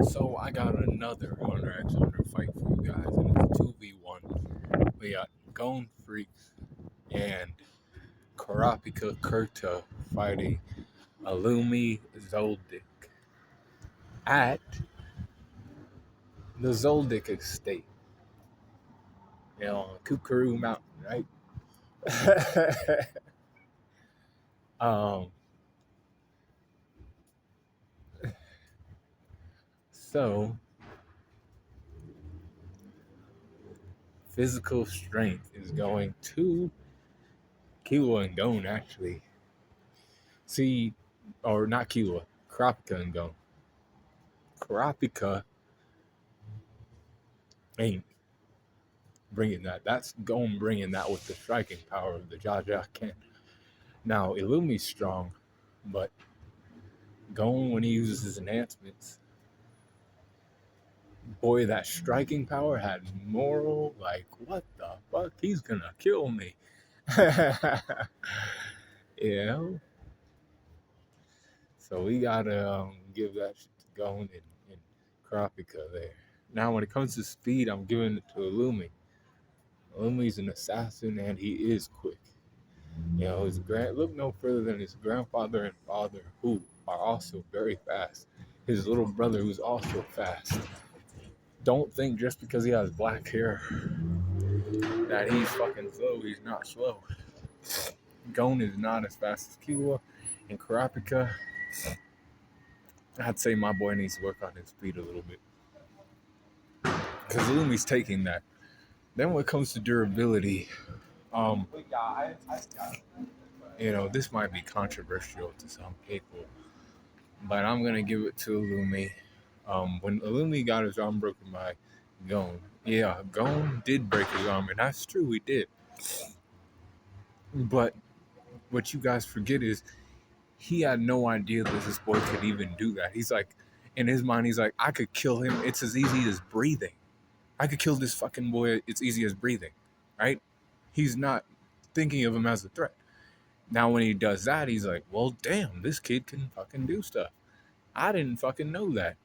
So I got another Hunter x Hunter fight for you guys, and it's a 2v1. We got Gon Freaks and Kurapika Kurta fighting Illumi Zoldyck at the Zoldyck estate, on Kukuru Mountain, right? um, so physical strength is going to Killua and Gon, actually. See, or not Killua, Kurapika and Gon. Kurapika ain't bringing that. That's Gon bringing that with the striking power of the Jaja can. Now, Illumi's strong, but Gon, when he uses his enhancements, boy, that striking power had moral, like, what the fuck? He's gonna kill me. you know? So we gotta give that shit to Gon and Kurapika there. Now, when it comes to speed, I'm giving it to Illumi. Illumi's an assassin, and he is quick. Look no further than his grandfather and father, who are also very fast. His little brother, who's also fast. Don't think just because he has black hair that he's fucking slow. He's not slow. Gon is not as fast as Killua and Kurapika. I'd say my boy needs to work on his speed a little bit, because Illumi's taking that. Then when it comes to durability, this might be controversial to some people, but I'm gonna give it to Illumi. When Illumi got his arm broken by Gon, yeah, Gon did break his arm, and that's true, he did. But what you guys forget is he had no idea that this boy could even do that. He's like, in his mind, he's like, I could kill him. It's as easy as breathing. I could kill this fucking boy. It's easy as breathing, right? He's not thinking of him as a threat. Now, when he does that, he's like, well, damn, this kid can fucking do stuff. I didn't fucking know that.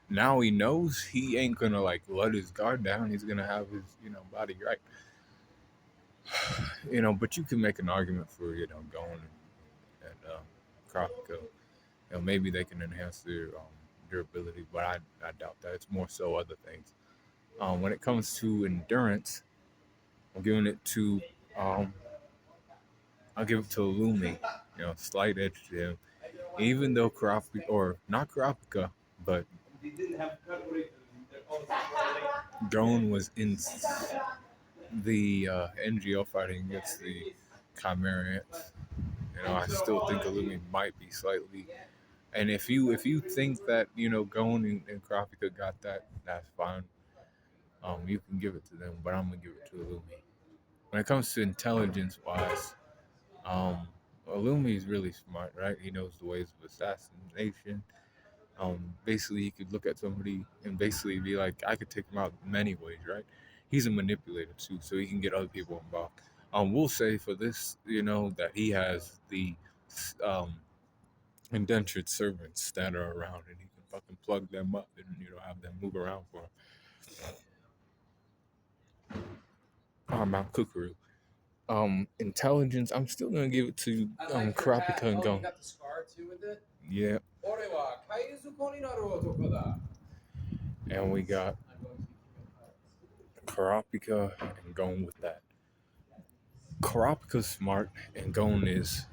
Now he knows he ain't gonna let his guard down. He's gonna have his, body right. But you can make an argument for, Gon and Kurapika. Maybe they can enhance their durability, but I doubt that. It's more so other things. When it comes to endurance, I'm giving it to I'll give it to Illumi. Slight edge to him. Even though Kurapika, or not Kurapika, but Gon was in the NGO fighting against the Chimerians. I still think Illumi might be slightly. And if you think that Gon and Kurapika got that, that's fine. You can give it to them, but I'm gonna give it to Illumi. When it comes to intelligence wise, Illumi is really smart, right? He knows the ways of assassination. Basically, he could look at somebody and basically be like, I could take him out many ways, right? He's a manipulator too, so he can get other people involved. We'll say for this, that he has the indentured servants that are around, and he can fucking plug them up and have them move around for him. Mount Kukuru. Intelligence, I'm still gonna give it to Kurapika and Gon. You got the scar too with it? Yeah. And we got Kurapika and Gon with that. Kurapika's smart, and Gon is,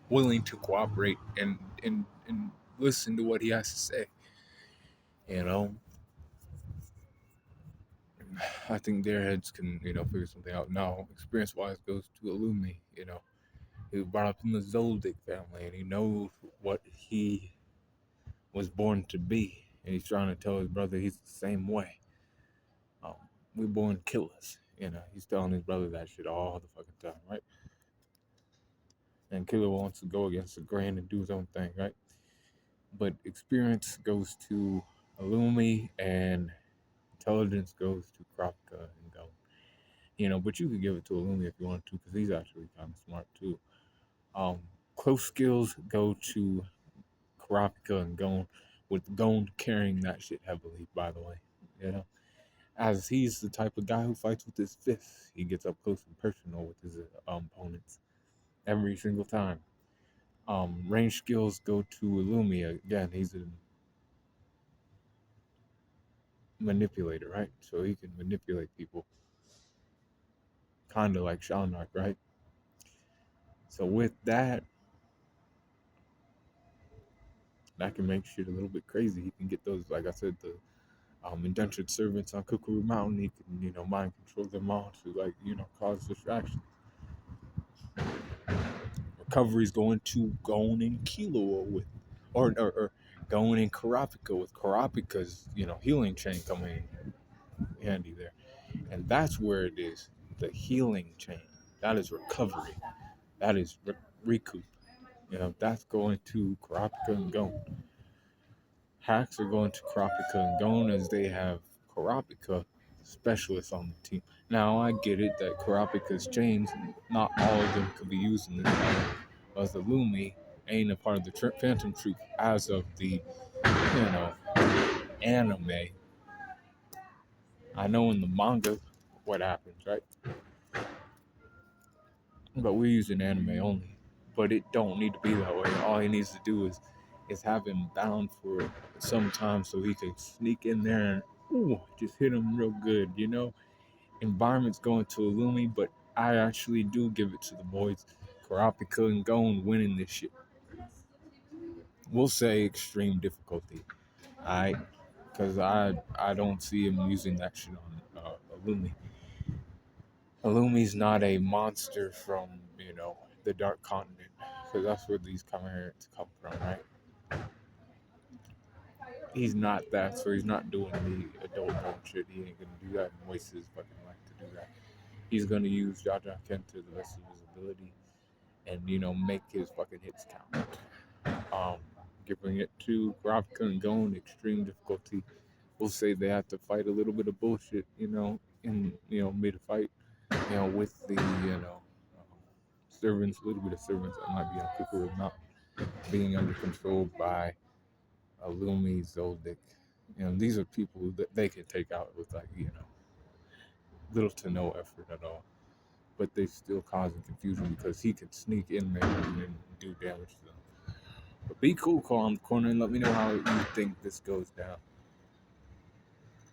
willing to cooperate and listen to what he has to say. I think their heads can, figure something out. Now, experience-wise, goes to Illumi. He was brought up in the Zoldyck family, and he knows what he was born to be, and he's trying to tell his brother he's the same way. We're born killers. He's telling his brother that shit all the fucking time, right? And Killer wants to go against the grain and do his own thing, right? But experience goes to Illumi, and intelligence goes to Kurapika and Gon. But you could give it to Illumi if you want to, because he's actually kind of smart too. Close skills go to Kurapika and Gon, with Gon carrying that shit heavily, by the way. You know, as he's the type of guy who fights with his fists. He gets up close and personal with his opponents every single time. Range skills go to Illumi. Again, he's a manipulator, right? So he can manipulate people, kind of like Shalnark, right? So with that, that can make shit a little bit crazy. He can get those, like I said, the indentured servants on Kukuru Mountain. He can, mind control them all to, like, cause distraction. Recovery's going to Gon and Killua with, or Gon and Kurapika with Kurapika's, healing chain coming in handy there. And that's where it is. The healing chain. That is recovery. That is recoup. That's going to Kurapika and Gon. Hacks are going to Kurapika and Gon as they have Kurapika specialists on the team. Now, I get it that Kurapika's chains, not all of them could be used in this battle, as the Illumi ain't a part of the Phantom Troop as of the, anime. I know in the manga what happens, right? But we're using anime only. But it don't need to be that way. All he needs to do is have him bound for some time so he can sneak in there and just hit him real good, Environment's going to Illumi, but I actually do give it to the boys. Kurapika and Gon winning this shit. We'll say extreme difficulty, alright? Because I don't see him using that shit on Illumi. Illumi's not a monster from, the Dark Continent, because that's where these Chimerians come from, right? He's not that, so he's not doing the adult shit. He ain't gonna do that and waste his fucking life to do that. He's gonna use Jaja Ken to the best of his ability and, make his fucking hits count. Giving it to Kurapika and Gon, extreme difficulty. We'll say they have to fight a little bit of bullshit, in, mid-fight, with the, servants, a little bit of servants that might be on Kukuru Mountain, being under control by Illumi, Zoldyck. These are people that they can take out with, like, little to no effort at all. But they still causing confusion because he can sneak in there and do damage to them. But be cool, call on the corner, and let me know how you think this goes down.